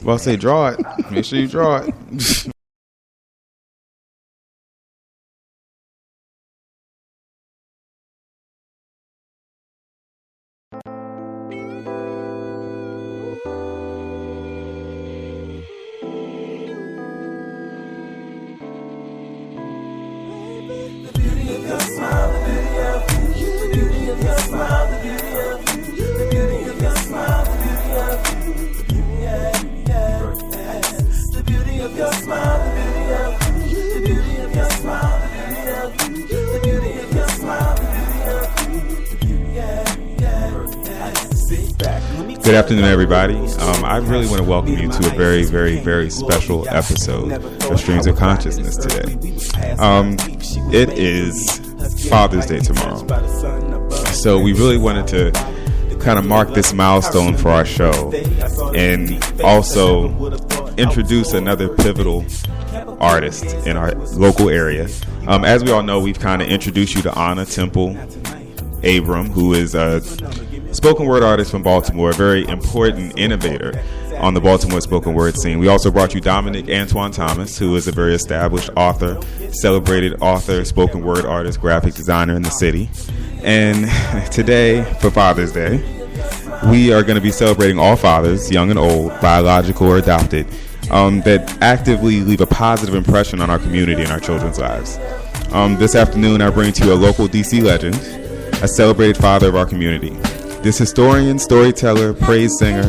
Well, I say draw it. Make sure you draw it. Good afternoon, everybody. I really want to welcome you to a very, very, very special episode of Streams of Consciousness today. It is Father's Day tomorrow. So we really wanted to kind of mark this milestone for our show and also introduce another pivotal artist in our local area. As we all know, we've kind of introduced you to Anna Temple Abram, who is a spoken word artist from Baltimore, a very important innovator on the Baltimore spoken word scene. We also brought you Dominic Antoine Thomas, who is a very established author, celebrated author, spoken word artist, graphic designer in the city. And today, for Father's Day, we are going to be celebrating all fathers, young and old, biological or adopted, that actively leave a positive impression on our community and our children's lives. This afternoon, I bring to you a local DC legend, a celebrated father of our community. This historian, storyteller, praise singer,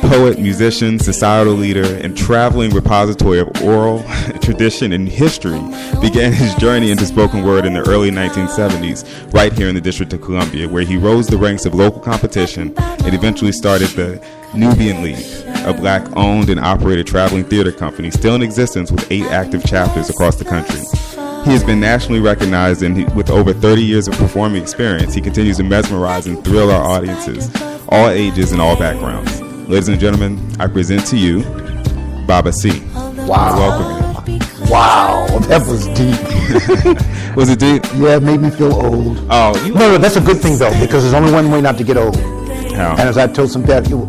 poet, musician, societal leader, and traveling repository of oral tradition and history began his journey into spoken word in the early 1970s right here in the District of Columbia, where he rose the ranks of local competition and eventually started the Nubian League, a black-owned and operated traveling theater company still in existence with 8 active chapters across the country. He has been nationally recognized, and with over 30 years of performing experience, he continues to mesmerize and thrill our audiences, all ages and all backgrounds. Ladies and gentlemen, I present to you Baba C. Wow. Welcome you. Wow, that was deep. Was it deep? Yeah, it made me feel old. Oh, No, that's a good thing, though, because there's only one way not to get old. How? And as I told some people,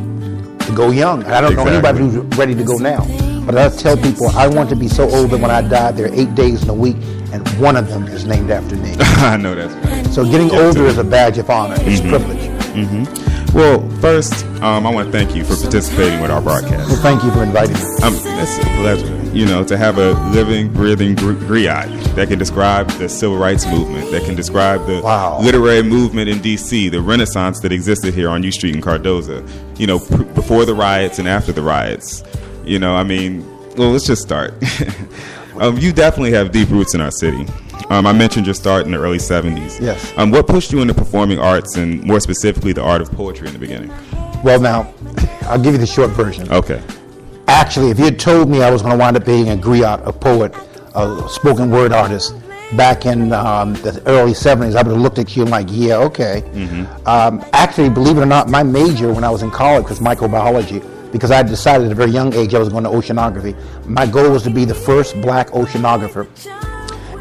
to go young. And I don't know anybody who's ready to go now. But I tell people, I want to be so old that when I die, there are 8 days in a week, and one of them is named after me. I know that's right. So getting older is a badge of honor. It's privilege. Mm-hmm. Well, first, I want to thank you for participating with our broadcast. Well, thank you for inviting me. It's a pleasure, to have a living, breathing griot that can describe the civil rights movement, that can describe the literary movement in D.C., the Renaissance that existed here on U Street in Cardozo, before the riots and after the riots. Well, let's just start. You definitely have deep roots in our city. I mentioned your start in the early 70s. Yes. What pushed you into performing arts and more specifically the art of poetry in the beginning? Well, now, I'll give you the short version. Okay. Actually, if you had told me I was going to wind up being a griot, a poet, a spoken word artist, back in the early 70s, I would have looked at you and like, yeah, okay. Mm-hmm. Actually, believe it or not, my major when I was in college was microbiology, because I decided at a very young age I was going to oceanography. My goal was to be the first black oceanographer.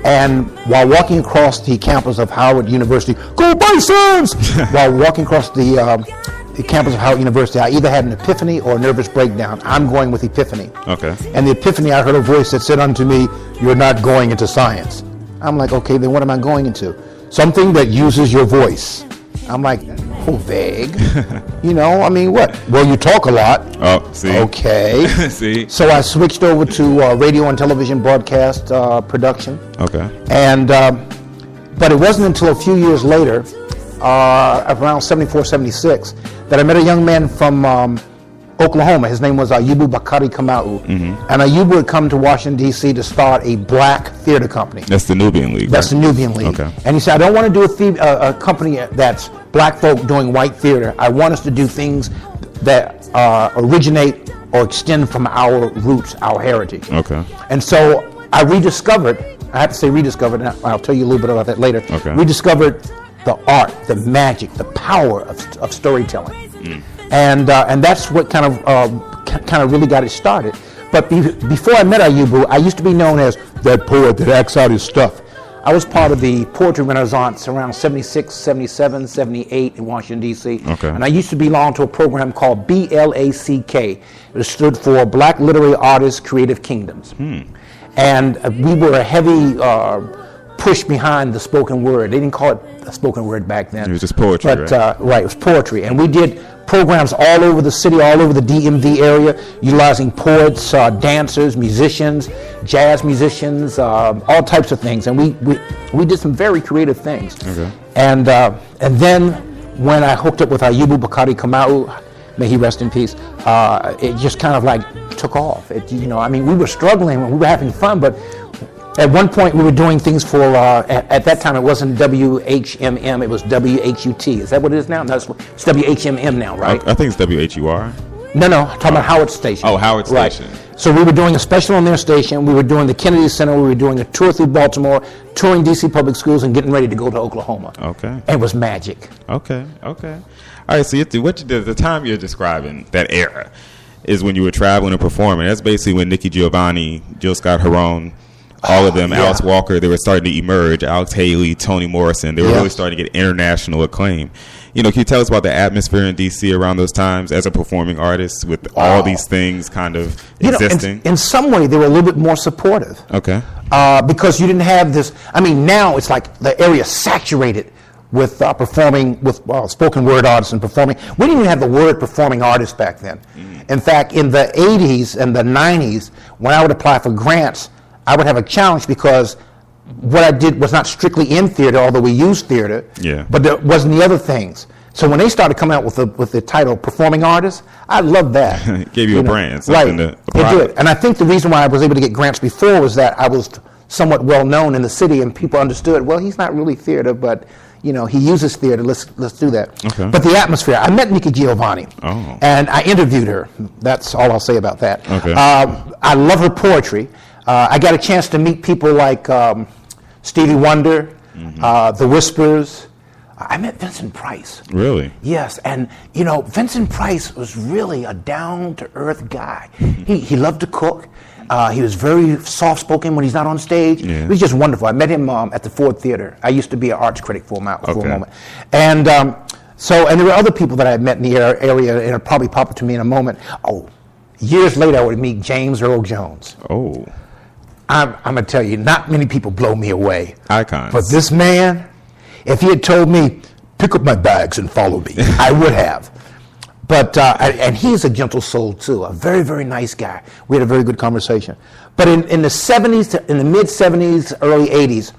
And while walking across the campus of Howard University, go Bisons! While walking across the campus of Howard University, I either had an epiphany or a nervous breakdown. I'm going with epiphany. Okay. And the epiphany, I heard a voice that said unto me, "You're not going into science." I'm like, okay, then what am I going into? Something that uses your voice. I'm like, oh, vague. What? Well, you talk a lot. Oh, see. Okay. See. So I switched over to radio and television broadcast production. Okay. And, but it wasn't until a few years later, around 74, 76, that I met a young man from Oklahoma. His name was Ayubu Bakari Kamau. Mm-hmm. And Ayubu had come to Washington, D.C. to start a black theater company. That's the Nubian League, That's right? the Nubian League. Okay. And he said, I don't want to do a company that's black folk doing white theater. I want us to do things that originate or extend from our roots, our heritage. Okay. And so I rediscovered, I have to say rediscovered, and I'll tell you a little bit about that later. Okay. Rediscovered the art, the magic, the power of storytelling. Mm. And that's what kind of really got it started. But before I met Ayubu, I used to be known as that poet that acts out his stuff. I was part of the Poetry Renaissance around 76, 77, 78 in Washington, D.C. Okay. And I used to belong to a program called BLACK. It stood for Black Literary Artists Creative Kingdoms. And we were a heavy push behind the spoken word. They didn't call it a spoken word back then. It was just poetry, but, right? It was poetry. And we did programs all over the city, all over the DMV area, utilizing poets, dancers, musicians, jazz musicians, all types of things. And we did some very creative things. Okay. And then when I hooked up with Ayubu Bakari Kamau, may he rest in peace, it just kind of like took off. We were struggling, we were having fun, but at one point we were doing things for, at that time it wasn't WHMM, it was WHUT. Is that what it is now? No, it's WHMM now, right? I think it's WHUR. No, I'm talking about Howard Station. Oh, Howard Station. Right. So we were doing a special on their station, we were doing the Kennedy Center, we were doing a tour through Baltimore, touring DC public schools and getting ready to go to Oklahoma. Okay. And it was magic. Okay. All right, so what you did, the time you're describing, that era, is when you were traveling and performing. That's basically when Nikki Giovanni, Jill Scott Heron, all of them, Alice Walker, they were starting to emerge. Alex Haley, Toni Morrison, they were really starting to get international acclaim. Can you tell us about the atmosphere in D.C. around those times as a performing artist with all these things kind of existing? In some way, they were a little bit more supportive. Okay. Because you didn't have this, now it's like the area saturated with performing, with spoken word artists and performing. We didn't even have the word performing artist back then. In fact, in the 80s and the 90s, when I would apply for grants, I would have a challenge because what I did was not strictly in theater, although we used theater, but there wasn't the other things. So when they started coming out with the title performing artist, I loved that. It gave you a brand. Right, it did. And I think the reason why I was able to get grants before was that I was somewhat well known in the city and people understood, well, he's not really theater, but he uses theater, let's do that. Okay. But the atmosphere, I met Nikki Giovanni, and I interviewed her. That's all I'll say about that. Okay. I love her poetry. I got a chance to meet people like Stevie Wonder, The Whispers. I met Vincent Price. Really? Yes, and Vincent Price was really a down-to-earth guy. He loved to cook. He was very soft-spoken when he's not on stage. It was just wonderful. I met him at the Ford Theater. I used to be an arts critic for a moment. And and there were other people that I had met in the area, and it'll probably pop up to me in a moment. Years later, I would meet James Earl Jones. Oh. I'm going to tell you, not many people blow me away. Icons. But this man, if he had told me, pick up my bags and follow me, I would have. But, and he's a gentle soul too, a very, very nice guy. We had a very good conversation. But in the 70s, in the mid 70s, early 80s,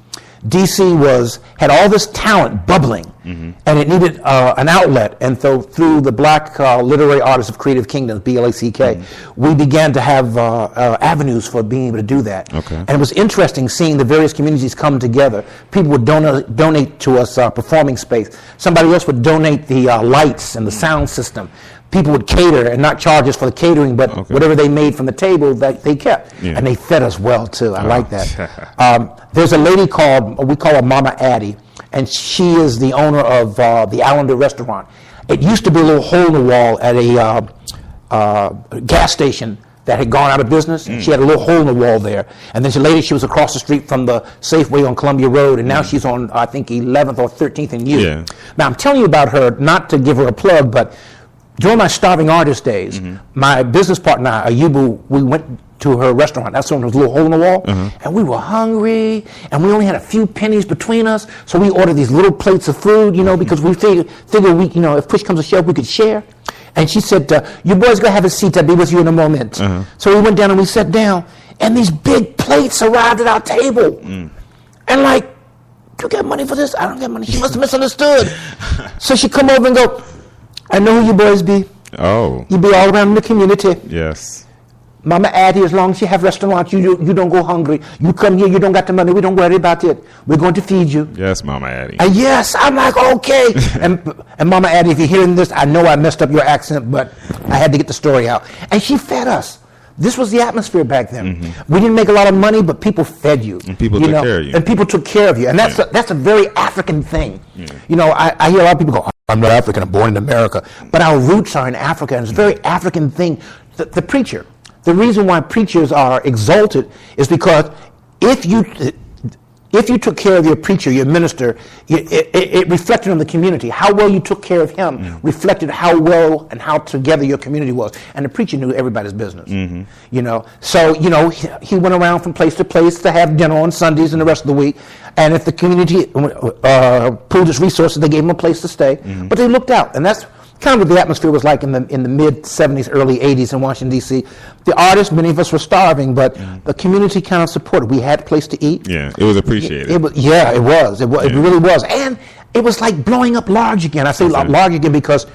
DC had all this talent bubbling, and it needed an outlet. And so through the Black Literary Artists of Creative Kingdoms, BLACK, we began to have avenues for being able to do that. Okay. And it was interesting seeing the various communities come together. People would donate to us performing space. Somebody else would donate the lights and the sound system. People would cater and not charge us for the catering, but whatever they made from the table, that they kept. And they fed us well, too. I like that. There's a lady we call her Mama Addie, and she is the owner of the Allender Restaurant. It used to be a little hole in the wall at a gas station that had gone out of business. She had a little hole in the wall there. And then she was across the street from the Safeway on Columbia Road, and now she's on, I think, 11th or 13th and U. Now, I'm telling you about her, not to give her a plug, but during my starving artist days, my business partner, Ayubu, we went to her restaurant. That's when there was a little hole in the wall. And we were hungry, and we only had a few pennies between us, so we ordered these little plates of food, because we figured we, if push comes to shove, we could share. And she said, you boys go have a seat, I'll be with you in a moment. So we went down and we sat down, and these big plates arrived at our table. And like, you got money for this? I don't get money. She must have misunderstood. So she come over and go, I know who you boys be. Oh. You be all around the community. Yes. Mama Addie, as long as you have restaurants, you don't go hungry. You come here, you don't got the money, we don't worry about it. We're going to feed you. Yes, Mama Addie. And yes, I'm like, okay. and Mama Addie, if you're hearing this, I know I messed up your accent, but I had to get the story out. And she fed us. This was the atmosphere back then. We didn't make a lot of money, but people fed you. And people took care of you. And people took care of you. And that's a very African thing. I hear a lot of people go, I'm not African, I'm born in America. But our roots are in Africa, and it's a very African thing. The preacher, the reason why preachers are exalted is because if you If you took care of your preacher, your minister, it reflected on the community. How well you took care of him reflected how well and how together your community was. And the preacher knew everybody's business. You know, so he went around from place to place to have dinner on Sundays and the rest of the week. And if the community pooled its resources, they gave him a place to stay. But they looked out, and that's kind of what the atmosphere was like in the mid 70s, early 80s in Washington, D.C. The artists, many of us were starving, but the community kind of supported. We had a place to eat. Yeah, it was appreciated. It was. It really was. And it was like blowing up large again. I say large again because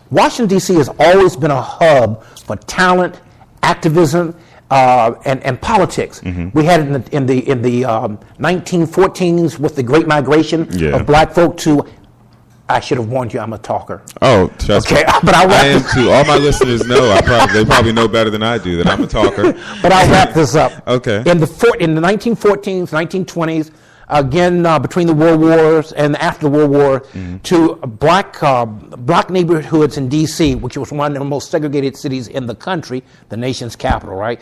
Washington, D.C. has always been a hub for talent, activism, and politics. We had it in the 1914s with the Great Migration of black folk to. I should have warned you. I'm a talker. Oh, trust me. But I am too. All my listeners know. They probably know better than I do that I'm a talker. But I'll wrap this up. Okay. In the 1914s, 1920s, again between the World Wars and after the World War, to black neighborhoods in D.C., which was one of the most segregated cities in the country, the nation's capital, right,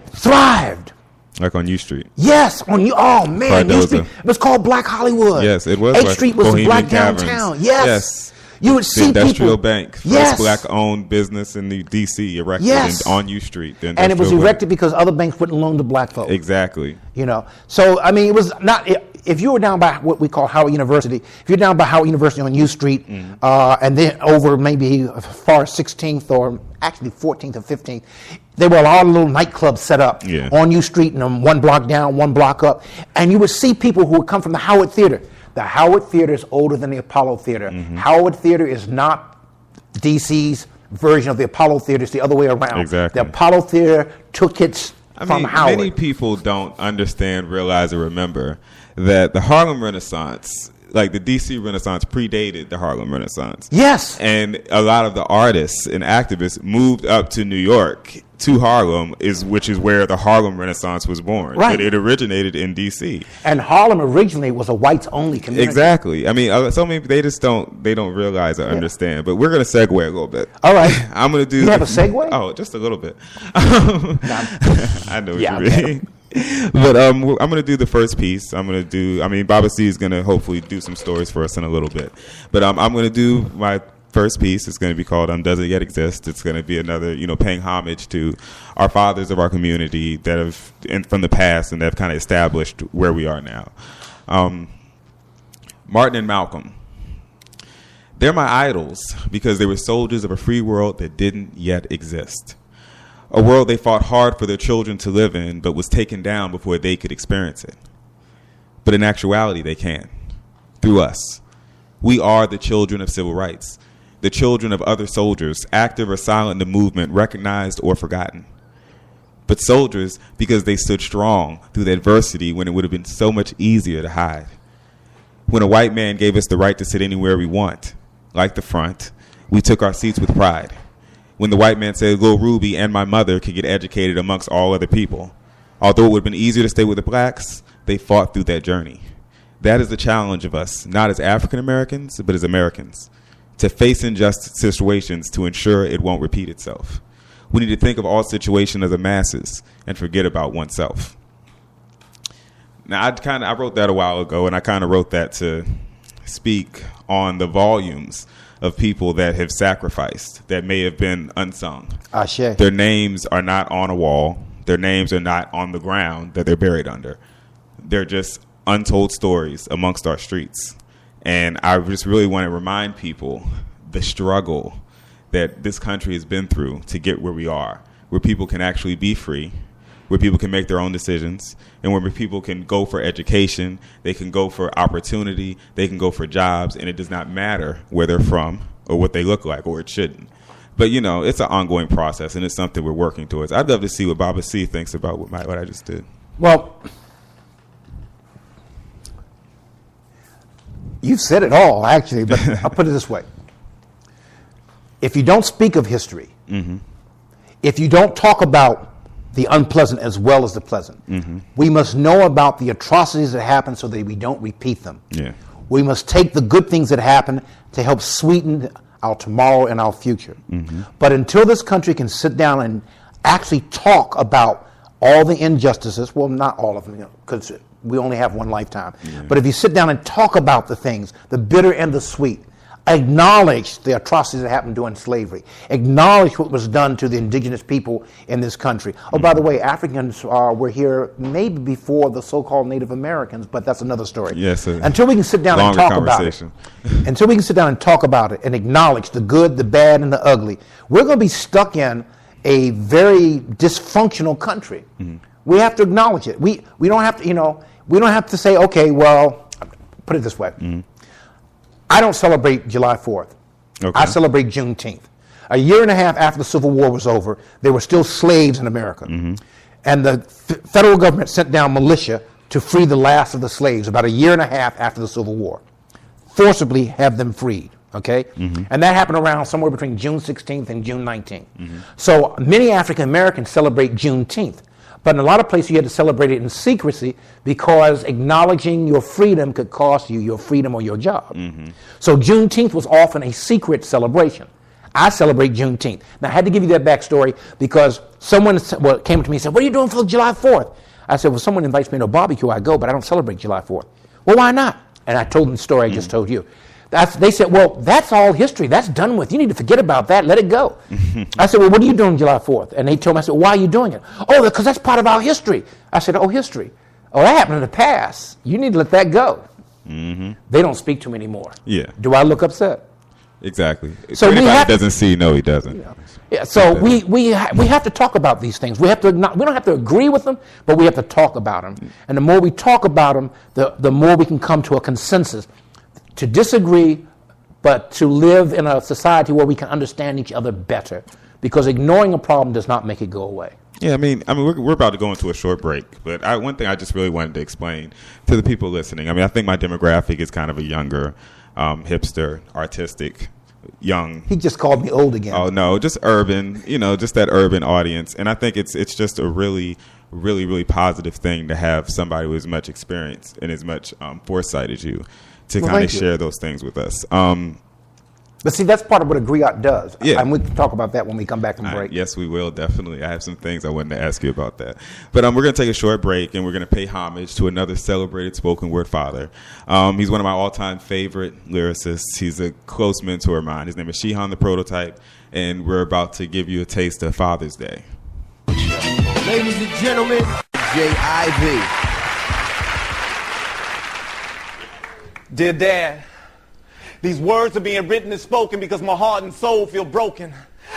thrived. Like on U Street. Yes, on U. Oh man, U Street. It was called Black Hollywood. Yes, it was. 8th Street was the black Caverns. downtown. Yes. You would see the industrial people. bank, first black-owned business in the D.C. erected on U Street. And it was erected because other banks wouldn't loan to black folks. Exactly. You know, so I mean, it was not. If you were down by what we call Howard University, if you're down by Howard University on U Street, and then over maybe as far as 16th or actually 14th or 15th, there were a lot of little nightclubs set up on U Street and one block down, one block up, and you would see people who would come from the Howard Theater. The Howard Theater is older than the Apollo Theater. Howard Theater is not DC's version of the Apollo Theater. It's the other way around. Exactly. The Apollo Theater took its from Howard. Many people don't understand, realize, or remember that the Harlem Renaissance, like the DC Renaissance, predated the Harlem Renaissance. Yes. And a lot of the artists and activists moved up to New York, to Harlem, which is where the Harlem Renaissance was born. Right. But it originated in DC. And Harlem originally was a whites-only community. Exactly. I mean, so many they don't realize or understand. But we're going to segue a little bit. All right. I'm going to do. You have a segue? Oh, just a little bit. I know what you mean. But I'm going to do the first piece. Baba C is going to hopefully do some stories for us in a little bit. But I'm going to do my first piece. It's going to be called Does It Yet Exist? It's going to be another, paying homage to our fathers of our community that have, from the past, and that have kind of established where we are now. Martin and Malcolm. They're my idols because they were soldiers of a free world that didn't yet exist. A world they fought hard for their children to live in, but was taken down before they could experience it. But in actuality, they can. Through us. We are the children of civil rights. The children of other soldiers, active or silent in the movement, recognized or forgotten. But soldiers because they stood strong through the adversity when it would have been so much easier to hide. When a white man gave us the right to sit anywhere we want, like the front, we took our seats with pride. When the white man said Lil Ruby and my mother could get educated amongst all other people. Although it would have been easier to stay with the blacks, they fought through that journey. That is the challenge of us, not as African Americans, but as Americans. To face unjust situations to ensure it won't repeat itself. We need to think of all situations as the masses and forget about oneself. Now, I wrote that a while ago, and I kind of wrote that to speak on the volumes of people that have sacrificed, that may have been unsung. Ashe. Their names are not on a wall. Their names are not on the ground that they're buried under. They're just untold stories amongst our streets. And I just really want to remind people the struggle that this country has been through to get where we are, where people can actually be free, where people can make their own decisions, and where people can go for education, they can go for opportunity, they can go for jobs, and it does not matter where they're from or what they look like, or it shouldn't. But, it's an ongoing process, and it's something we're working towards. I'd love to see what Baba C thinks about what I just did. Well, you've said it all, actually, but I'll put it this way. If you don't speak of history, if you don't talk about the unpleasant as well as the pleasant, we must know about the atrocities that happen so that we don't repeat them. Yeah. We must take the good things that happen to help sweeten our tomorrow and our future. But until this country can sit down and actually talk about all the injustices, well, not all of them, because we only have one lifetime. Yeah. But if you sit down and talk about the things, the bitter and the sweet, acknowledge the atrocities that happened during slavery, acknowledge what was done to the indigenous people in this country. Oh, by the way, Africans were here maybe before the so-called Native Americans, but that's another story. Yes, until we can sit down and talk about it. Until we can sit down and talk about it and acknowledge the good, the bad, and the ugly, we're going to be stuck in a very dysfunctional country. Mm-hmm. We have to acknowledge it. We don't have to, we don't have to say, okay, well, put it this way. Mm-hmm. I don't celebrate July 4th. Okay. I celebrate Juneteenth. A year and a half after the Civil War was over, there were still slaves in America. Mm-hmm. And the federal government sent down militia to free the last of the slaves about a year and a half after the Civil War. Forcibly have them freed, okay? Mm-hmm. And that happened around somewhere between June 16th and June 19th. Mm-hmm. So many African Americans celebrate Juneteenth. But in a lot of places, you had to celebrate it in secrecy because acknowledging your freedom could cost you your freedom or your job. Mm-hmm. So Juneteenth was often a secret celebration. I celebrate Juneteenth. Now, I had to give you that backstory because someone came to me and said, what are you doing for July 4th? I said, well, someone invites me to a barbecue, I go, but I don't celebrate July 4th. Well, why not? And I told them the story I just told you. They said, well, that's all history. That's done with. You need to forget about that. Let it go. I said, well, what are you doing July 4th? And they told me, I said, why are you doing it? Oh, because that's part of our history. I said, oh, history. Oh, that happened in the past. You need to let that go. Mm-hmm. They don't speak to me anymore. Yeah. Do I look upset? Exactly. So anybody doesn't see, no, he doesn't. Yeah. So we have to talk about these things. We don't have to agree with them, but we have to talk about them. And the more we talk about them, the more we can come to a consensus. To disagree, but to live in a society where we can understand each other better. Because ignoring a problem does not make it go away. Yeah, I mean, we're about to go into a short break, but one thing I just really wanted to explain to the people listening. I mean, I think my demographic is kind of a younger, hipster, artistic, young. He just called me old again. Oh no, just urban. Just that urban audience, and I think it's just a really, really, really positive thing to have somebody with as much experience and as much foresight as you to kind of share those things with us. But see, that's part of what a griot does. Yeah. And we can talk about that when we come back from break. Yes, we will, definitely. I have some things I wanted to ask you about that. But we're going to take a short break, and we're going to pay homage to another celebrated spoken word father. He's one of my all-time favorite lyricists. He's a close mentor of mine. His name is Shihan the Prototype, and we're about to give you a taste of Father's Day. Ladies and gentlemen, J.I.V. Dear Dad, these words are being written and spoken because my heart and soul feel broken.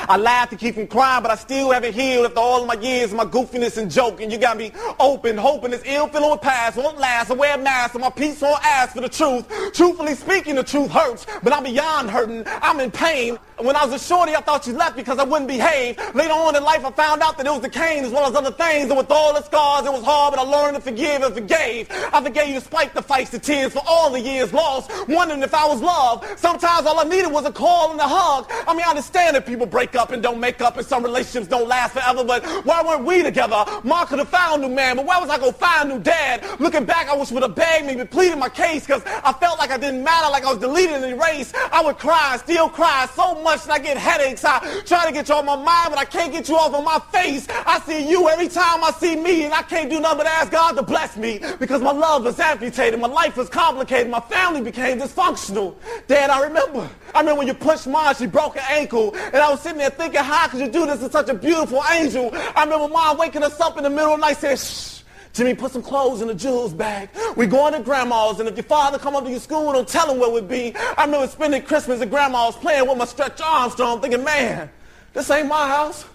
I laugh to keep from crying, but I still haven't healed after all of my years of my goofiness and joking. You got me open, hoping this ill feeling will pass, won't last. I wear a mask, and my peace won't ask for the truth. Truthfully speaking, the truth hurts, but I'm beyond hurting. I'm in pain. When I was a shorty, I thought you left because I wouldn't behave. Later on in life, I found out that it was the cane as well as other things. And with all the scars, it was hard, but I learned to forgive and forgave. I forgave you despite the fights, the tears for all the years lost, wondering if I was loved. Sometimes all I needed was a call and a hug. I mean, I understand that people break up and don't make up, and some relationships don't last forever, but why weren't we together? Mom could have found a new man, but why was I going to find a new dad? Looking back, I wish would have begged me, but pleaded my case, because I felt like I didn't matter, like I was deleted and erased. I would cry, still cry so much that I get headaches. I try to get you off my mind, but I can't get you off of my face. I see you every time I see me, and I can't do nothing but ask God to bless me, because my love was amputated, my life was complicated, my family became dysfunctional. Dad, I remember when you pushed Mom, she broke her ankle, and I was sitting there thinking, how could you do this to such a beautiful angel? I remember Mom waking us up in the middle of the night saying, shh, Jimmy, put some clothes in the jewels bag. We're going to Grandma's, and if your father come up to your school, don't tell him where we'd be. I remember spending Christmas at Grandma's playing with my Stretch Armstrong, thinking, man, this ain't my house.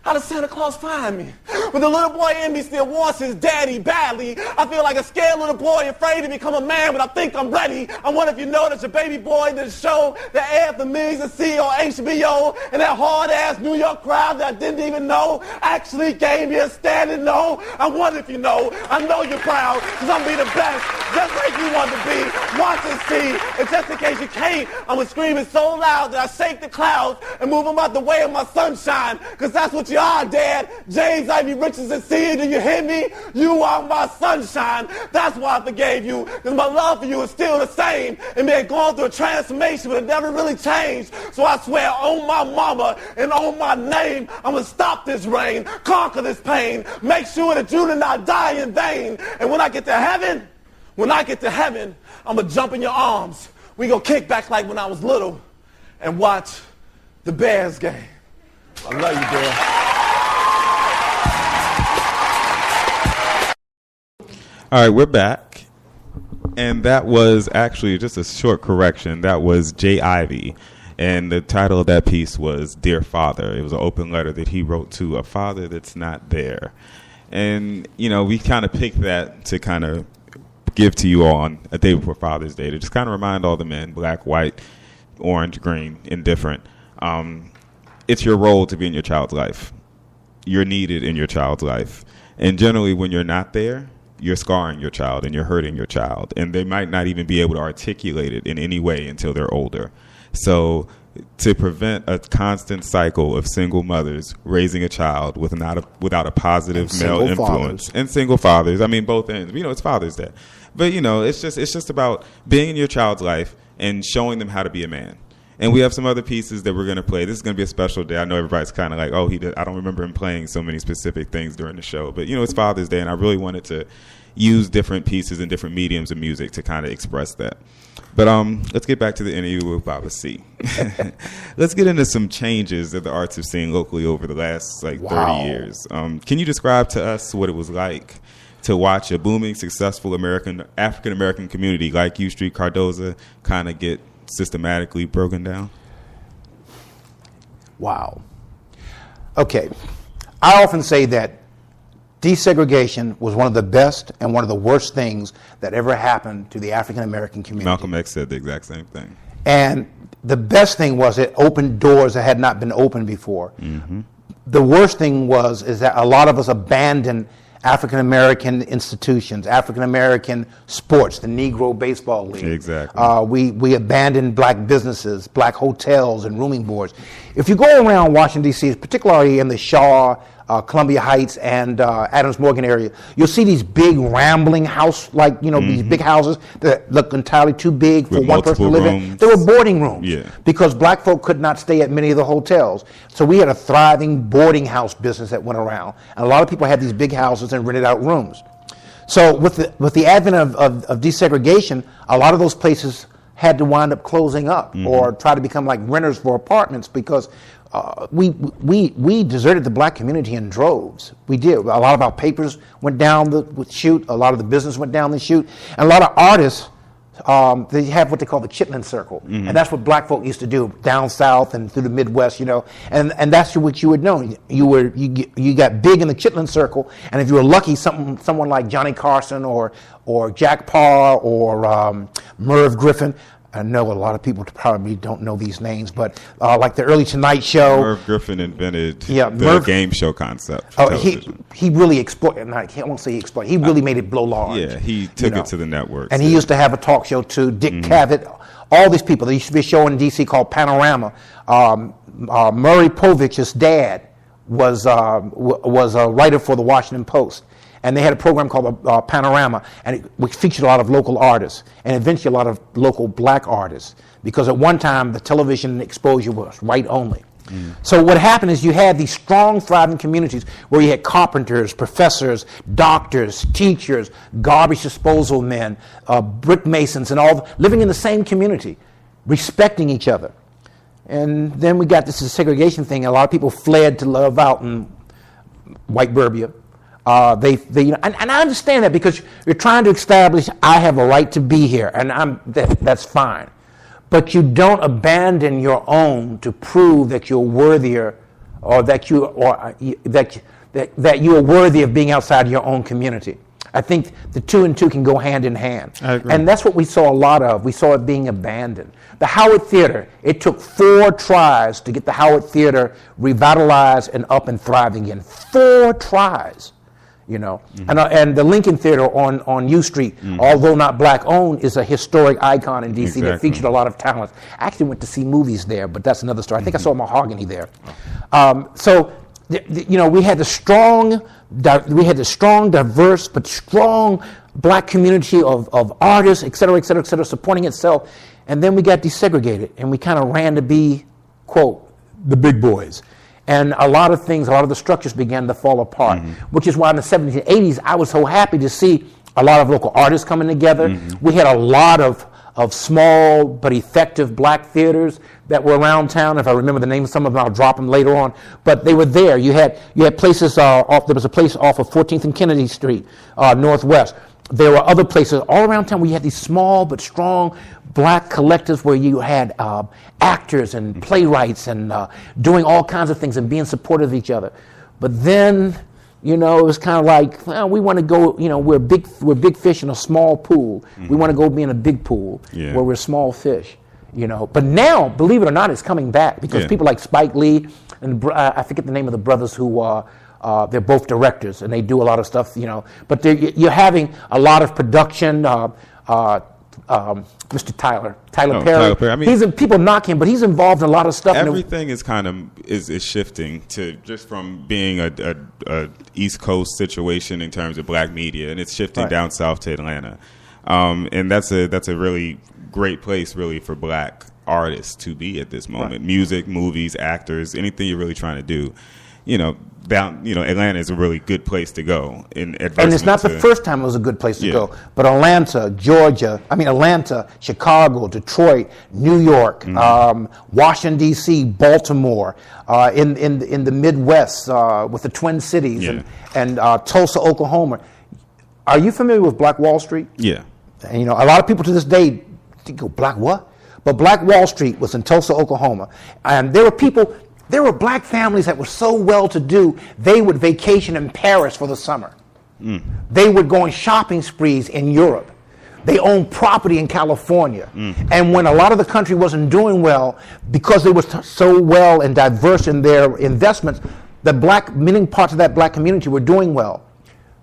How does Santa Claus find me? But the little boy in me still wants his daddy badly. I feel like a scared little boy afraid to become a man, but I think I'm ready. I wonder if you know that your baby boy did a show that aired for millions to see on HBO, and that hard-ass New York crowd that I didn't even know actually gave me a standing no. I wonder if you know. I know you're proud, because I'm be the best, just like you want to be. Watch and see, and just in case you can't, I'm screaming so loud that I shake the clouds and move them out the way of my sunshine, because that's what you are, Dad. James Ivy riches and sin. Do you hear me? You are my sunshine. That's why I forgave you, because my love for you is still the same. It may have gone through a transformation, but it never really changed. So I swear on my mama and on my name, I'm going to stop this rain, conquer this pain, make sure that you do not die in vain. And when I get to heaven, I'm going to jump in your arms. We going to kick back like when I was little and watch the Bears game. I love you, Bear. All right, we're back. And that was actually just a short correction. That was Jay Ivey. And the title of that piece was Dear Father. It was an open letter that he wrote to a father that's not there. And, you know, we kind of picked that to kind of give to you all on a day before Father's Day to just kind of remind all the men, black, white, orange, green, indifferent. It's your role to be in your child's life. You're needed in your child's life. And generally when you're not there, you're scarring your child and you're hurting your child. And they might not even be able to articulate it in any way until they're older. So to prevent a constant cycle of single mothers raising a child without a positive male influence, and single fathers, I mean both ends, you know, it's Father's Day. But, you know, it's just about being in your child's life and showing them how to be a man. And we have some other pieces that we're going to play. This is going to be a special day. I know everybody's kind of like, oh, I don't remember him playing so many specific things during the show. But, you know, it's Father's Day, and I really wanted to use different pieces and different mediums of music to kind of express that. But let's get back to the interview with Baba C. Let's get into some changes that the arts have seen locally over the last 30 years. Can you describe to us what it was like to watch a booming, successful African-American community like U Street Cardoza kind of get systematically broken down? Wow. Okay. I often say that desegregation was one of the best and one of the worst things that ever happened to the African-American community. Malcolm X said the exact same thing. And the best thing was it opened doors that had not been opened before. Mm-hmm. The worst thing is that a lot of us abandoned African-American institutions, African-American sports, the Negro Baseball League. Exactly. We abandoned black businesses, black hotels and rooming boards. If you go around Washington, D.C., particularly in the Shaw, Columbia Heights, and Adams Morgan area, you'll see these big rambling house, these big houses that look entirely too big for one person to live in. They were boarding rooms because black folk could not stay at many of the hotels. So we had a thriving boarding house business that went around. And a lot of people had these big houses and rented out rooms. So with the advent of desegregation, a lot of those places had to wind up closing up or try to become like renters for apartments because we deserted the black community in droves. We did. A lot of our papers went down the chute. A lot of the business went down the chute. And a lot of artists, they have what they call the Chitlin Circle. And that's what black folk used to do down south and through the Midwest, And that's what you would know. You got big in the Chitlin Circle, and if you were lucky, someone like Johnny Carson or Jack Parr or Merv Griffin. I know a lot of people probably don't know these names, but like the early Tonight Show. Merv Griffin invented the game show concept. He really exploited. I won't say he exploited. He really made it blow large. Yeah, he took it to the networks. And he used to have a talk show too. Dick Cavett, all these people. There used to be a show in D.C. called Panorama. Murray Povich's dad was a writer for the Washington Post. And they had a program called Panorama, which featured a lot of local artists and eventually a lot of local black artists, because at one time the television exposure was white only. So what happened is you had these strong, thriving communities where you had carpenters, professors, doctors, teachers, garbage disposal men, brick masons, and all living in the same community, respecting each other. And then we got this segregation thing. A lot of people fled to live out in white Burbia. And I understand that because you're trying to establish I have a right to be here, and that's fine. But you don't abandon your own to prove that you're worthier, or that you are worthy of being outside your own community. I think the two and two can go hand in hand. I agree. And that's what we saw a lot of. We saw it being abandoned. The Howard Theater, it took 4 tries to get the Howard Theater revitalized and up and thriving again. 4 tries. And the Lincoln Theater on U Street, although not black owned, is a historic icon in D.C. that featured a lot of talent. I actually went to see movies there, but that's another story. I think I saw Mahogany there. So we had the strong, diverse, but strong black community of artists, et cetera, supporting itself. And then we got desegregated, and we kind of ran to be, quote, the big boys. And a lot of the structures began to fall apart, which is why in the 70s and 80s, I was so happy to see a lot of local artists coming together. We had a lot of small but effective black theaters that were around town. If I remember the name of some of them, I'll drop them later on. But they were there. You had places there was a place off of 14th and Kennedy Street, Northwest. There were other places all around town where you had these small but strong black collectives where you had actors and playwrights and doing all kinds of things and being supportive of each other. But then, it was kind of like, well, we want to go, we're big fish in a small pool. We want to go be in a big pool where we're small fish, But now, believe it or not, it's coming back because people like Spike Lee and I forget the name of the brothers who they're both directors and they do a lot of stuff, But you're having a lot of production. Mr. Tyler Perry. Tyler Perry. I mean, people knock him, but he's involved in a lot of stuff. Everything is kind of is shifting to just from being a East Coast situation in terms of black media, and it's shifting down south to Atlanta, and that's a really great place, really, for black artists to be at this moment. Music, movies, actors, anything you're really trying to do. Atlanta is a really good place to go. And it's not the first time it was a good place to go. But Atlanta, Chicago, Detroit, New York, Washington, D.C., Baltimore, in the Midwest with the Twin Cities and Tulsa, Oklahoma. Are you familiar with Black Wall Street? Yeah. And, a lot of people to this day think, Black what? But Black Wall Street was in Tulsa, Oklahoma. And there were black families that were so well-to-do, they would vacation in Paris for the summer. They would go on shopping sprees in Europe. They owned property in California. And when a lot of the country wasn't doing well, because they were so well and diverse in their investments, many parts of that black community were doing well.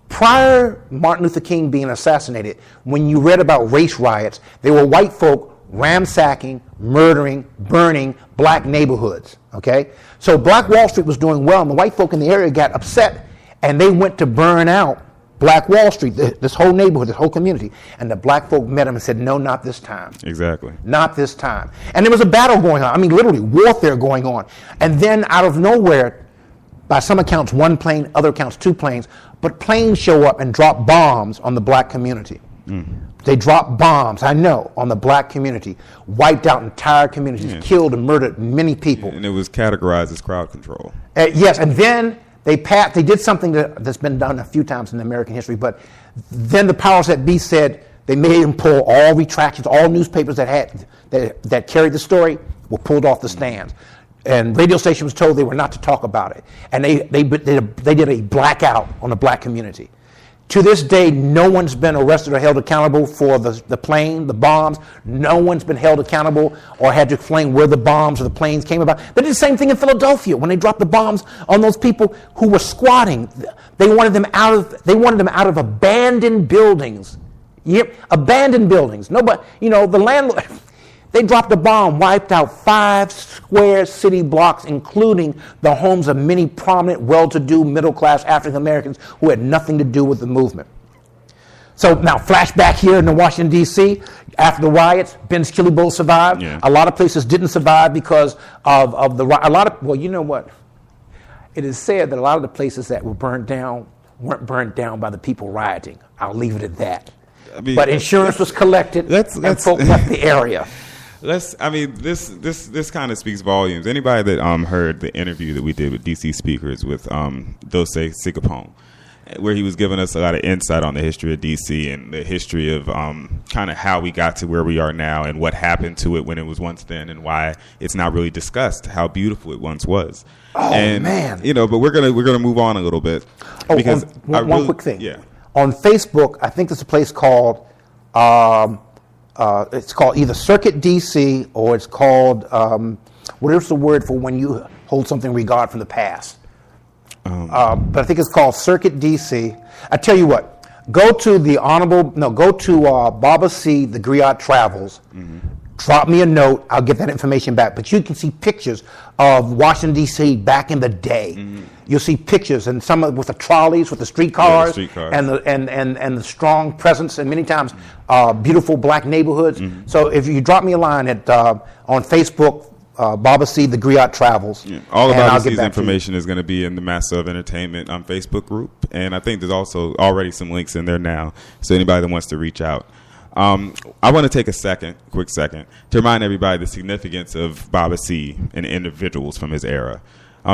Prior Martin Luther King being assassinated, when you read about race riots, there were white folk ransacking, murdering, burning black neighborhoods, okay? So Black Wall Street was doing well, and the white folk in the area got upset, and they went to burn out Black Wall Street, this whole neighborhood, this whole community. And the black folk met them and said, no, not this time. Exactly. Not this time. And there was a battle going on. I mean, literally, warfare going on. And then out of nowhere, by some accounts, 1 plane, other accounts, 2 planes, but planes show up and drop bombs on the black community. They dropped bombs, I know, on the black community, wiped out entire communities, killed and murdered many people. And it was categorized as crowd control. Yes, and then they did something that's been done a few times in American history, but then the powers that be said they made them pull all retractions, all newspapers that carried the story were pulled off the stands. And radio stations was told they were not to talk about it. And they did a blackout on the black community. To this day, no one's been arrested or held accountable for the plane, the bombs. No one's been held accountable or had to explain where the bombs or the planes came about. They did the same thing in Philadelphia when they dropped the bombs on those people who were squatting. They wanted them out of abandoned buildings. Yep, abandoned buildings. Nobody, the landlord. They dropped a bomb, wiped out 5 square city blocks, including the homes of many prominent, well-to-do, middle-class African Americans who had nothing to do with the movement. So now, flashback here in Washington, D.C., after the riots, Ben's Chili Bowl survived. Yeah. A lot of places didn't survive because of the riot. Well, you know what? It is said that a lot of the places that were burned down weren't burned down by the people rioting. I'll leave it at that. But insurance was collected and folk left the area. This kind of speaks volumes. Anybody that heard the interview that we did with DC Speakers with Dose Sigapong, where he was giving us a lot of insight on the history of DC and the history of kind of how we got to where we are now and what happened to it when it was once then and why it's not really discussed how beautiful it once was. Oh, and, man! But we're gonna move on a little bit. Because one quick thing. Yeah. On Facebook, I think there's a place called. It's called either Circuit DC or it's called, whatever's the word for when you hold something in regard from the past. But I think it's called Circuit DC. I tell you what, go to Baba C, the Griot Travels. Mm-hmm. Drop me a note. I'll get that information back. But you can see pictures of Washington, D.C. back in the day. Mm-hmm. You'll see pictures and some with the trolleys, with the streetcars, streetcars. and the strong presence, and many times beautiful black neighborhoods. So if you drop me a line at on Facebook, Baba C, the Griot Travels. Yeah. All of and I'll Baba get C's back to information is going to be in the MASSOV Entertainment Facebook group, and I think there's also already some links in there now. So anybody that wants to reach out. I want to take a quick second, to remind everybody the significance of Baba C and individuals from his era.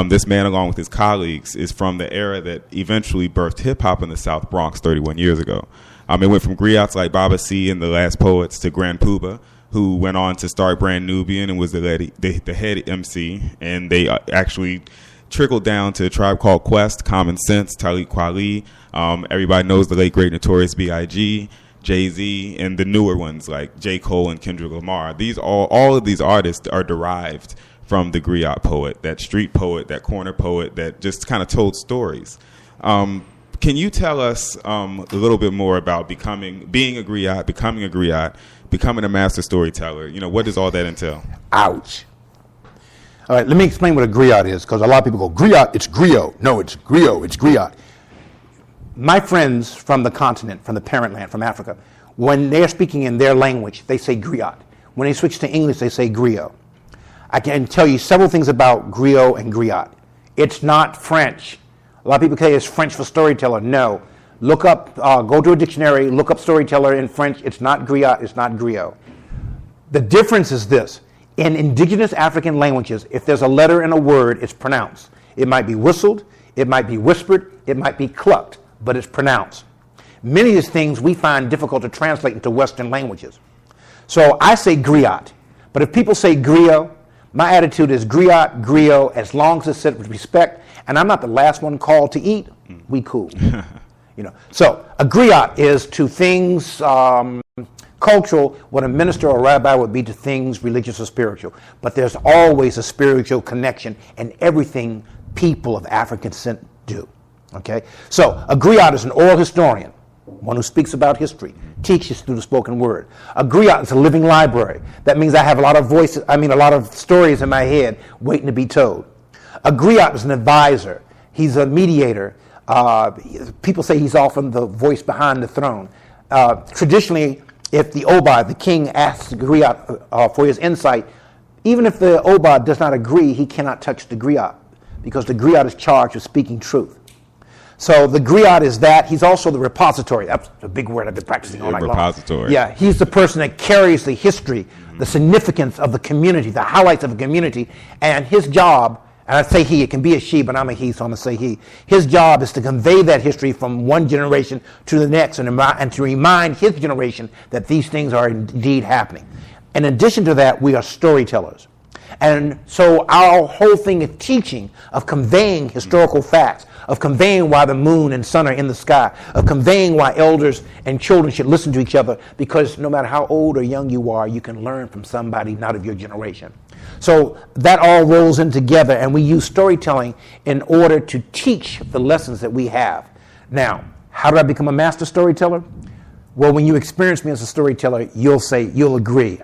This man, along with his colleagues, is from the era that eventually birthed hip-hop in the South Bronx 31 years ago. It went from griots like Baba C and the Last Poets to Grand Puba, who went on to start Brand Nubian and was the head MC, and they actually trickled down to a Tribe Called Quest, Common Sense, Talib Kweli. Everybody knows the late, great Notorious B.I.G., Jay-Z, and the newer ones like J. Cole and Kendrick Lamar. All of these artists are derived from the griot poet, that street poet, that corner poet that just kind of told stories. Can you tell us a little bit more about being a griot, becoming a master storyteller? What does all that entail? Ouch. All right, let me explain what a griot is, because a lot of people go, griot, it's griot. No, it's griot, it's griot. My friends from the continent, from the parent land, from Africa, when they're speaking in their language, they say griot. When they switch to English, they say griot. I can tell you several things about griot and griot. It's not French. A lot of people say it's French for storyteller. No. Look up, go to a dictionary, look up storyteller in French. It's not griot, it's not griot. The difference is this. In indigenous African languages, if there's a letter in a word, it's pronounced. It might be whistled, it might be whispered, it might be clucked, but it's pronounced. Many of these things we find difficult to translate into Western languages. So I say griot, but if people say griot, my attitude is griot, griot, as long as it's said with respect, and I'm not the last one called to eat, we cool. So a griot is to things cultural what a minister or rabbi would be to things religious or spiritual. But there's always a spiritual connection in everything people of African descent do. Okay? So a griot is an oral historian, one who speaks about history, teaches through the spoken word. A griot is a living library. That means I have a lot of stories in my head waiting to be told. A griot is an advisor. He's a mediator. People say he's often the voice behind the throne. Traditionally, if the Obad, the king, asks the griot for his insight, even if the Obad does not agree, he cannot touch the griot, because the griot is charged with speaking truth. So the griot is that. He's also the repository. That's a big word I've been practicing all night long. Repository. Yeah, he's the person that carries the history, the significance of the community, the highlights of the community, and his job, and I say he, it can be a she, but I'm a he, so I'm going to say he. His job is to convey that history from one generation to the next and to remind his generation that these things are indeed happening. In addition to that, we are storytellers. And so our whole thing of teaching, of conveying historical facts, of conveying why the moon and sun are in the sky, of conveying why elders and children should listen to each other, because no matter how old or young you are, you can learn from somebody not of your generation. So that all rolls in together, and we use storytelling in order to teach the lessons that we have. Now, how did I become a master storyteller? Well, when you experience me as a storyteller, you'll agree.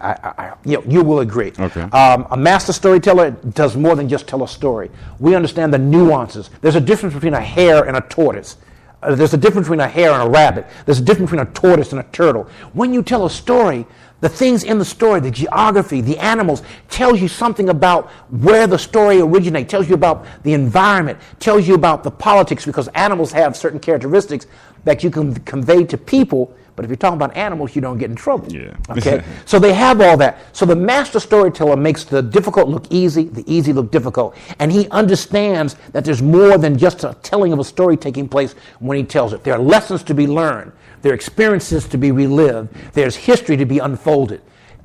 You will agree. Okay. A master storyteller does more than just tell a story. We understand the nuances. There's a difference between a hare and a tortoise. There's a difference between a hare and a rabbit. There's a difference between a tortoise and a turtle. When you tell a story, the things in the story, the geography, the animals, tells you something about where the story originates, tells you about the environment, tells you about the politics, because animals have certain characteristics that you can convey to people. But if you're talking about animals, you don't get in trouble. Yeah. Okay? So they have all that. So the master storyteller makes the difficult look easy, the easy look difficult. And he understands that there's more than just a telling of a story taking place when he tells it. There are lessons to be learned. There are experiences to be relived. There's history to be unfolded.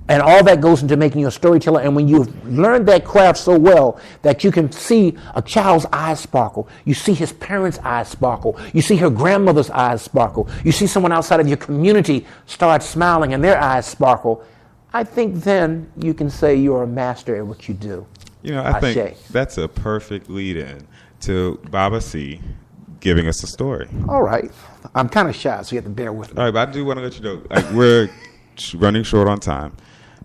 And all that goes into making you a storyteller. And when you've learned that craft so well that you can see a child's eyes sparkle, you see his parents' eyes sparkle, you see her grandmother's eyes sparkle, you see someone outside of your community start smiling and their eyes sparkle, I think then you can say you're a master at what you do. I think that's a perfect lead-in to Baba C giving us a story. All right. I'm kind of shy, so you have to bear with me. All right, but I do want to let you know, we're running short on time.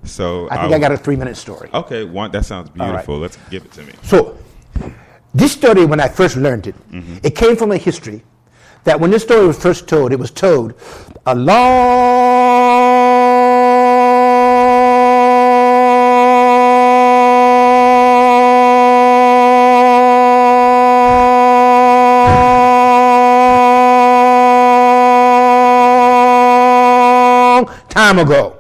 So I think I got a 3-minute story. Okay, that sounds beautiful. Right. Let's give it to me. So This story, when I first learned it, it came from a history that when this story was first told, it was told a long time ago.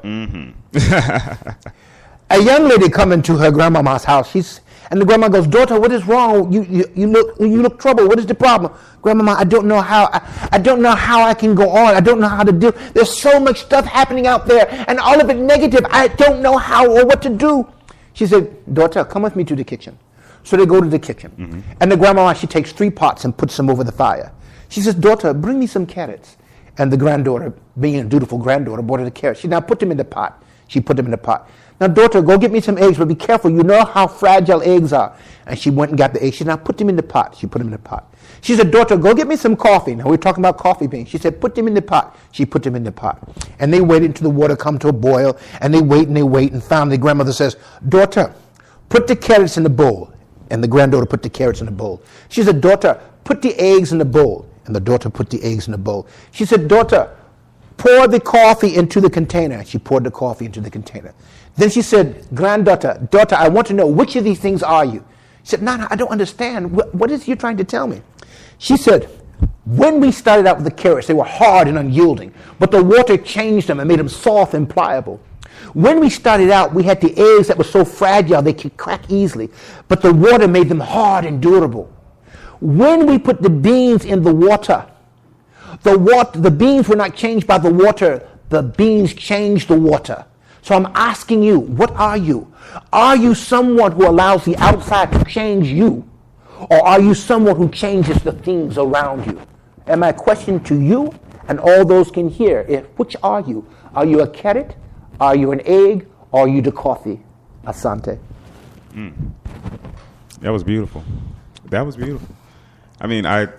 A young lady come into her grandmama's house. And the grandma goes, "Daughter, what is wrong? You look troubled. What is the problem?" "Grandmama, I don't know how. I don't know how I can go on. I don't know how to deal. There's so much stuff happening out there, and all of it negative. I don't know how or what to do." She said, "Daughter, come with me to the kitchen." So they go to the kitchen, and the grandmama, she takes 3 pots and puts them over the fire. She says, "Daughter, bring me some carrots." And the granddaughter, being a dutiful granddaughter, brought her the carrots. She now put them in the pot. She put them in the pot. "Now, daughter, go get me some eggs, but be careful. You know how fragile eggs are." And she went and got the eggs. She said, "Now put them in the pot." She put them in the pot. She said, "Daughter, go get me some coffee." Now, we're talking about coffee beans. She said, "Put them in the pot." She put them in the pot. And they waited until the water come to a boil, and they wait, and finally, grandmother says, "Daughter, put the carrots in the bowl." And the granddaughter put the carrots in the bowl. She said, "Daughter, put the eggs in the bowl." And the daughter put the eggs in the bowl. She said, "Daughter, pour the coffee into the container." She poured the coffee into the container. Then she said, "Daughter, I want to know, which of these things are you?" She said, "Nana, I don't understand. What is you trying to tell me?" She said, "When we started out with the carrots, they were hard and unyielding, but the water changed them and made them soft and pliable. When we started out, we had the eggs that were so fragile they could crack easily, but the water made them hard and durable. When we put the beans in the water, the beans were not changed by the water, the beans changed the water. So I'm asking you, what are you? Are you someone who allows the outside to change you? Or are you someone who changes the things around you?" And my question to you and all those can hear is, which are you? Are you a carrot? Are you an egg? Or are you the coffee? Asante. That was beautiful. That was beautiful. I mean, that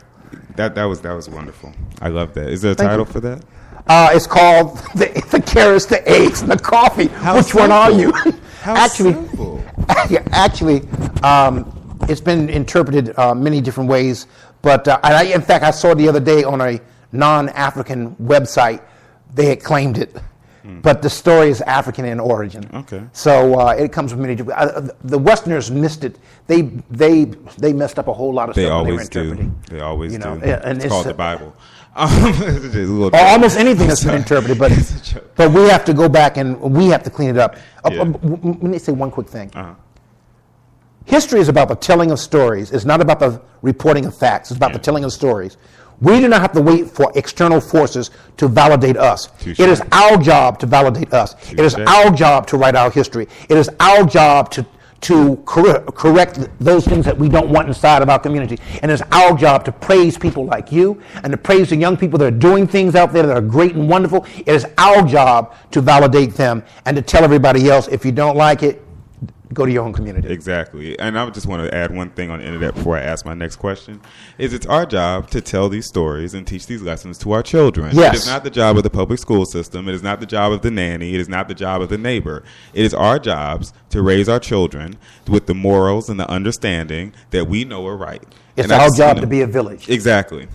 was wonderful. I love that. Is there a title for that? It's called the carrots, the eggs, and the coffee. Which one are you? Simple. Actually, it's been interpreted many different ways. But in fact, I saw the other day on a non-African website, they had claimed it. But the story is African in origin. Okay. So it comes from many different. The Westerners missed it. They messed up a whole lot of stuff when they were interpreting. They always do. And it's called the Bible. Or almost anything that's been interpreted, but we have to go back and we have to clean it up. Let me say one quick thing. History is about the telling of stories. It's not about the reporting of facts. It's about the telling of stories. We do not have to wait for external forces to validate us. It is our job to validate us. It is our job to write our history. It is our job to correct those things that we don't want inside of our community. And it's our job to praise people like you and to praise the young people that are doing things out there that are great and wonderful. It is our job to validate them and to tell everybody else, if you don't like it, go to your own community. Exactly. And I just want to add one thing on the end of that before I ask my next question, is it's our job to tell these stories and teach these lessons to our children. Yes. It is not the job of the public school system. It is not the job of the nanny. It is not the job of the neighbor. It is our jobs to raise our children with the morals and the understanding that we know are right. It's our job to be a village. Exactly.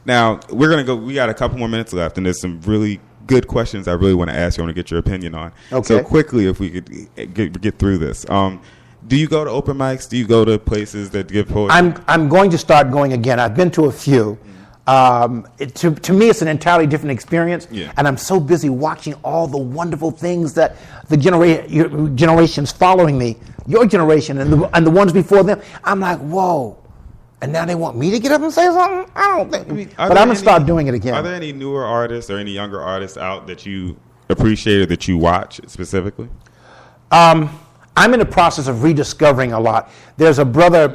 Now, we're going to go. We got a couple more minutes left, and there's some really good questions I really want to ask you. I want to get your opinion on. Okay. So quickly, if we could get through this. Do you go to open mics? Do you go to places that give poetry? I'm going to start going again. I've been to a few. To me, it's an entirely different experience, and I'm so busy watching all the wonderful things that the generations following me, your generation and the ones before them. I'm like, whoa. And now they want me to get up and say something? I don't think. But I'm going to start doing it again. Are there any newer artists or any younger artists out that you appreciate or that you watch specifically? I'm in the process of rediscovering a lot. There's a brother,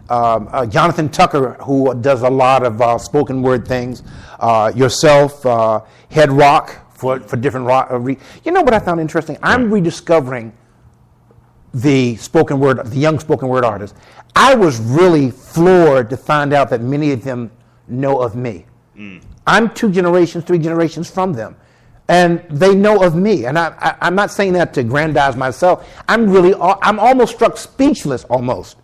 Jonathan Tucker, who does a lot of spoken word things. Yourself, Head Rock for different rock. You know what I found interesting? I'm rediscovering the young spoken word artists. I was really floored to find out that many of them know of me. I'm 2 generations, 3 generations from them. And they know of me. And I'm not saying that to aggrandize myself. I'm almost struck speechless almost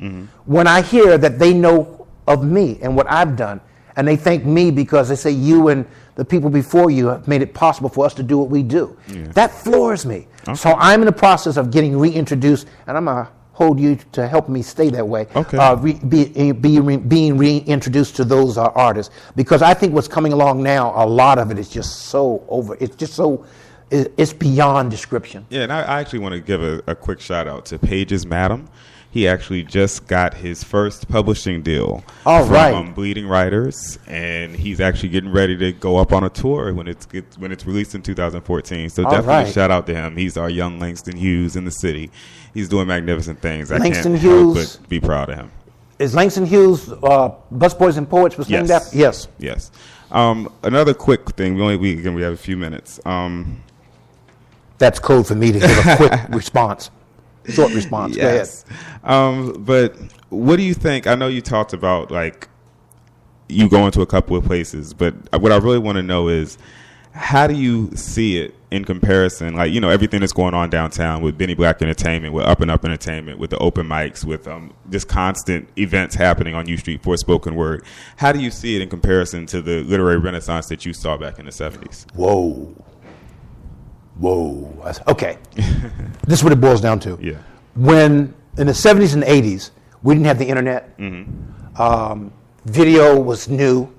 when I hear that they know of me and what I've done. And they thank me because they say you and the people before you have made it possible for us to do what we do. Yeah. That floors me. Okay. So I'm in the process of getting reintroduced, and I'm going to hold you to help me stay that way. Okay. Being reintroduced to those artists, because I think what's coming along now, a lot of it is just so over. It's just so, it's beyond description. Yeah, and I actually want to give a quick shout out to Page's Madam. He actually just got his first publishing deal from Bleeding Writers, and he's actually getting ready to go up on a tour when it's released in 2014. So definitely shout out to him. He's our young Langston Hughes in the city. He's doing magnificent things. I can't help but be proud of him. Is Langston Hughes Busboys and Poets was named after? Yes. Yes. Another quick thing. We have a few minutes. That's code for me to give a quick response. Short response. Yes. Go ahead. But what do you think? I know you talked about like you going to a couple of places, but what I really want to know is how do you see it in comparison? Like, you know, everything that's going on downtown with Benny Black Entertainment, with Up and Up Entertainment, with the open mics, with just constant events happening on U Street for spoken word. How do you see it in comparison to the literary renaissance that you saw back in the 70s? Whoa. Okay. This is what it boils down to. Yeah. When in the 70s and 80s, we didn't have the internet. Video was new.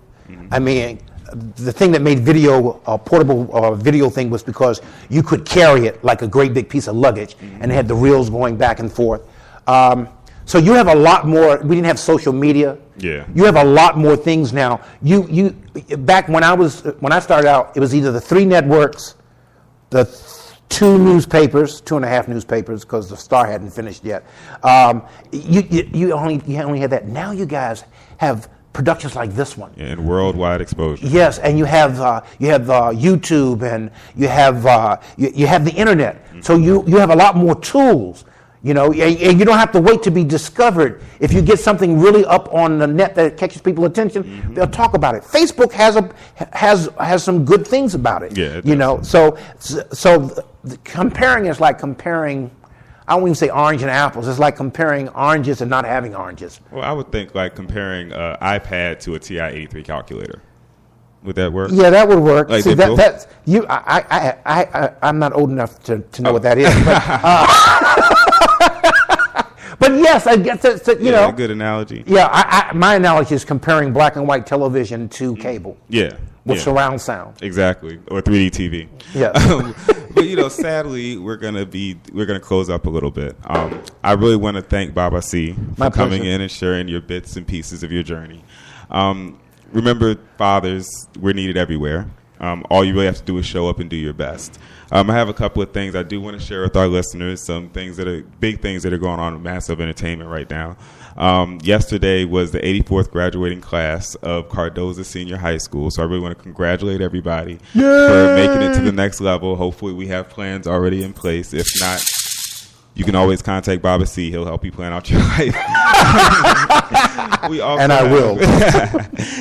I mean, the thing that made video a portable video thing was because you could carry it like a great big piece of luggage, and it had the reels going back and forth. So you have a lot more. We didn't have social media. Yeah. You have a lot more things now. You back when I started out, it was either the 3 networks, the 2 newspapers, 2.5 newspapers, because the Star hadn't finished yet. You only had that. Now you guys have productions like this one. Yeah, and worldwide exposure. Yes, and you have YouTube, and you have the internet. So you have a lot more tools. You know, and you don't have to wait to be discovered. If you get something really up on the net that catches people's attention, they'll talk about it. Facebook has some good things about it. Yeah, you know. So comparing is like comparing. I won't even say orange and apples. It's like comparing oranges and not having oranges. Well, I would think like comparing an iPad to a TI-83 calculator. Would that work? Yeah, that would work. Like see, that's you. I'm not old enough to know what that is. But yes, I guess that's you know a good analogy. Yeah, my analogy is comparing black and white television to cable. Yeah, with surround sound. Exactly, or 3D TV. Yeah. But you know, sadly, we're gonna close up a little bit. I really want to thank Baba C for coming in and sharing your bits and pieces of your journey. Remember, fathers, we're needed everywhere. All you really have to do is show up and do your best. I have a couple of things I do want to share with our listeners, some things that are big things that are going on with MASSOV Entertainment right now. Yesterday was the 84th graduating class of Cardozo Senior High School, so I really want to congratulate everybody for making it to the next level. Hopefully we have plans already in place. If not, you can always contact Baba C. He'll help you plan out your life. And I will.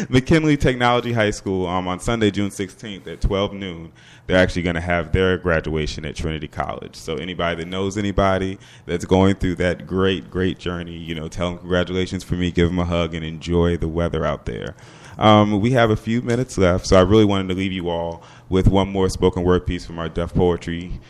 McKinley Technology High School on Sunday, June 16th at 12 noon. They're actually going to have their graduation at Trinity College. So anybody that knows anybody that's going through that great, great journey, you know, tell them congratulations for me, give them a hug, and enjoy the weather out there. We have a few minutes left, so I really wanted to leave you all with one more spoken word piece from our Deaf Poetry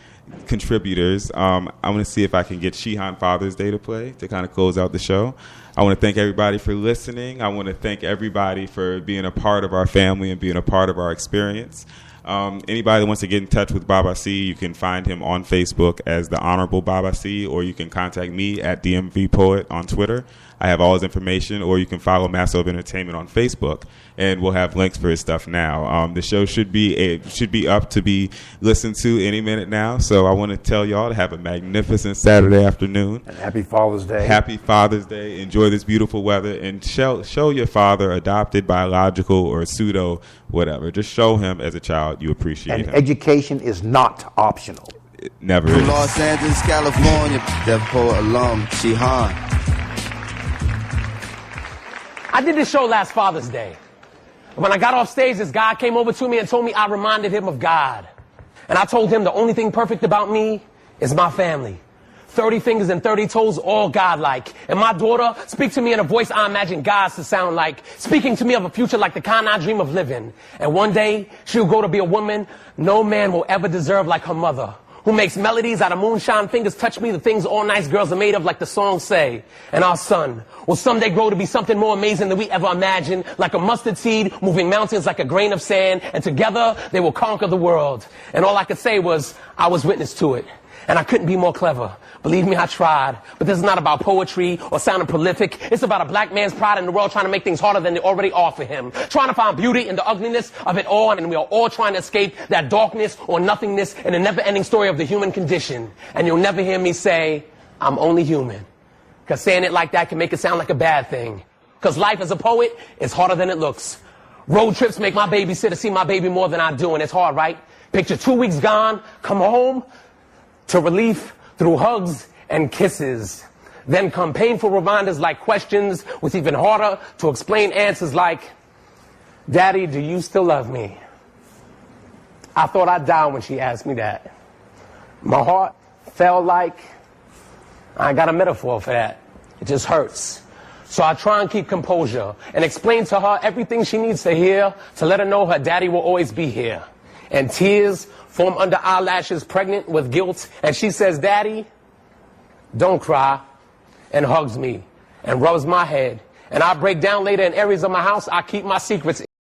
contributors. I'm going to see if I can get Sheehan Father's Day to play to kind of close out the show. I want to thank everybody for listening. I want to thank everybody for being a part of our family and being a part of our experience. Anybody that wants to get in touch with Baba C, you can find him on Facebook as the Honorable Baba C, or you can contact me at DMV Poet on Twitter. I have all his information, or you can follow MASSOV Entertainment on Facebook, and we'll have links for his stuff now. The show should be up to be listened to any minute now, so I want to tell y'all to have a magnificent Saturday afternoon. And happy Father's Day. Happy Father's Day. Enjoy this beautiful weather, and show your father, adopted, biological, or pseudo, whatever. Just show him as a child you appreciate him. Education is not optional. It never From is. Los Angeles, California, Deaf Poet alum, Sheehan. I did this show last Father's Day. When I got off stage, this guy came over to me and told me I reminded him of God. And I told him the only thing perfect about me is my family. 30 fingers and 30 toes, all godlike. And my daughter speaks to me in a voice I imagine God's to sound like, speaking to me of a future like the kind I dream of living. And one day, she'll grow to be a woman no man will ever deserve like her mother, who makes melodies out of moonshine fingers touch me, the things all nice girls are made of, like the songs say. And our son will someday grow to be something more amazing than we ever imagined, like a mustard seed moving mountains like a grain of sand, and together they will conquer the world. And all I could say was, I was witness to it. And I couldn't be more clever. Believe me, I tried. But this is not about poetry or sounding prolific. It's about a black man's pride in the world trying to make things harder than they already are for him. Trying to find beauty in the ugliness of it all. And we are all trying to escape that darkness or nothingness in the never-ending story of the human condition. And you'll never hear me say, I'm only human. Because saying it like that can make it sound like a bad thing. Because life as a poet is harder than it looks. Road trips make my babysitter see my baby more than I do. And it's hard, right? Picture 2 weeks gone, come home to relief through hugs and kisses. Then come painful reminders like questions, with even harder to explain answers like, Daddy, do you still love me? I thought I'd die when she asked me that. My heart felt like, I got a metaphor for that. It just hurts. So I try and keep composure and explain to her everything she needs to hear to let her know her daddy will always be here. And tears form under eyelashes, pregnant with guilt. And she says, Daddy, don't cry, and hugs me and rubs my head. And I break down later in areas of my house I keep my secrets